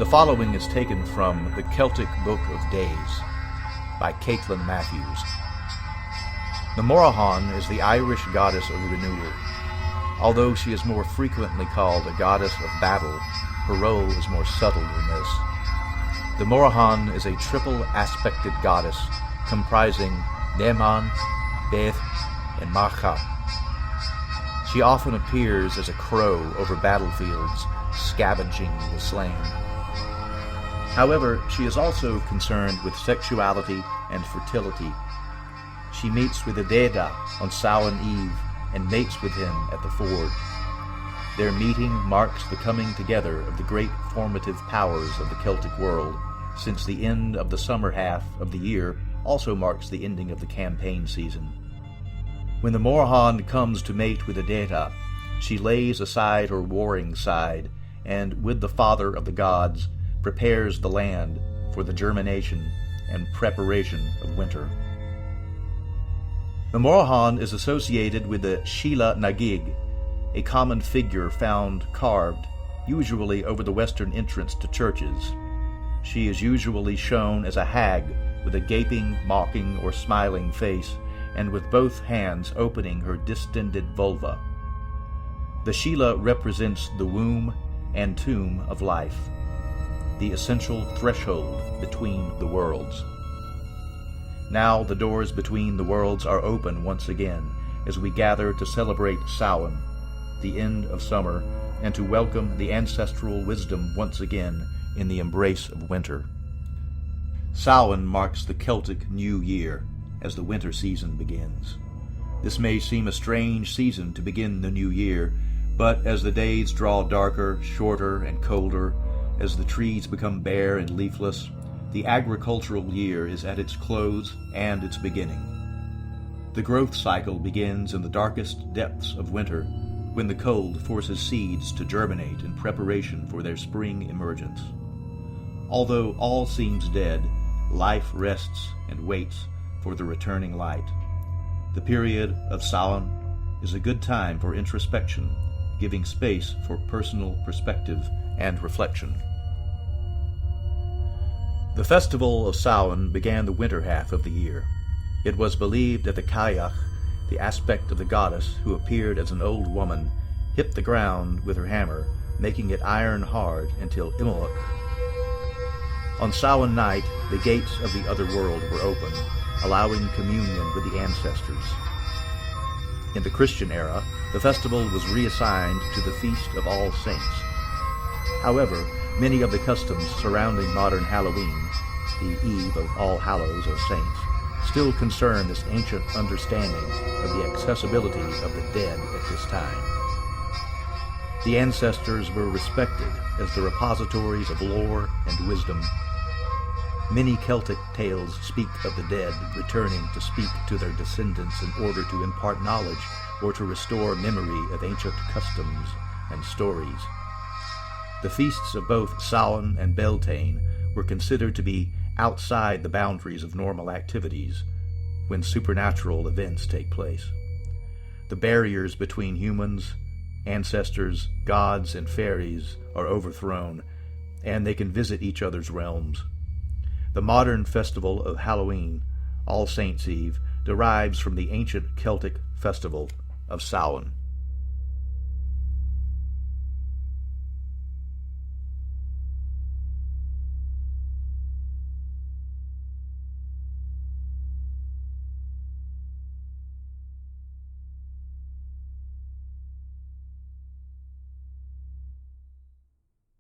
The following is taken from the Celtic Book of Days by Caitlin Matthews. The Moraghan is the Irish goddess of renewal. Although she is more frequently called a goddess of battle, her role is more subtle than this. The Moraghan is a triple-aspected goddess comprising Neman, Beth, and Macha. She often appears as a crow over battlefields, scavenging the slain. However, she is also concerned with sexuality and fertility. She meets with Adeda on Samhain Eve and mates with him at the ford. Their meeting marks the coming together of the great formative powers of the Celtic world, since the end of the summer half of the year also marks the ending of the campaign season. When the Moraghan comes to mate with Adeda, she lays aside her warring side and, with the father of the gods, prepares the land for the germination and preparation of winter. The Moraghan is associated with the Sheila Nagig, a common figure found carved, usually over the western entrance to churches. She is usually shown as a hag with a gaping, mocking, or smiling face, and with both hands opening her distended vulva. The Sheila represents the womb and tomb of life, the essential threshold between the worlds. Now the doors between the worlds are open once again as we gather to celebrate Samhain, the end of summer, and to welcome the ancestral wisdom once again in the embrace of winter. Samhain marks the Celtic New Year as the winter season begins. This may seem a strange season to begin the new year, but as the days draw darker, shorter, and colder, as the trees become bare and leafless, the agricultural year is at its close and its beginning. The growth cycle begins in the darkest depths of winter, when the cold forces seeds to germinate in preparation for their spring emergence. Although all seems dead, life rests and waits for the returning light. The period of Samhain is a good time for introspection, giving space for personal perspective and reflection. The festival of Samhain began the winter half of the year. It was believed that the Cailleach, the aspect of the goddess who appeared as an old woman, hit the ground with her hammer, making it iron hard until Imbolc. On Samhain night, the gates of the other world were open, allowing communion with the ancestors. In the Christian era, the festival was reassigned to the Feast of All Saints. However, many of the customs surrounding modern Halloween, the Eve of All Hallows or Saints, still concern this ancient understanding of the accessibility of the dead at this time. The ancestors were respected as the repositories of lore and wisdom. Many Celtic tales speak of the dead returning to speak to their descendants in order to impart knowledge or to restore memory of ancient customs and stories. The feasts of both Samhain and Beltane were considered to be outside the boundaries of normal activities when supernatural events take place. The barriers between humans, ancestors, gods, and fairies are overthrown, and they can visit each other's realms. The modern festival of Halloween, All Saints' Eve, derives from the ancient Celtic festival of Samhain.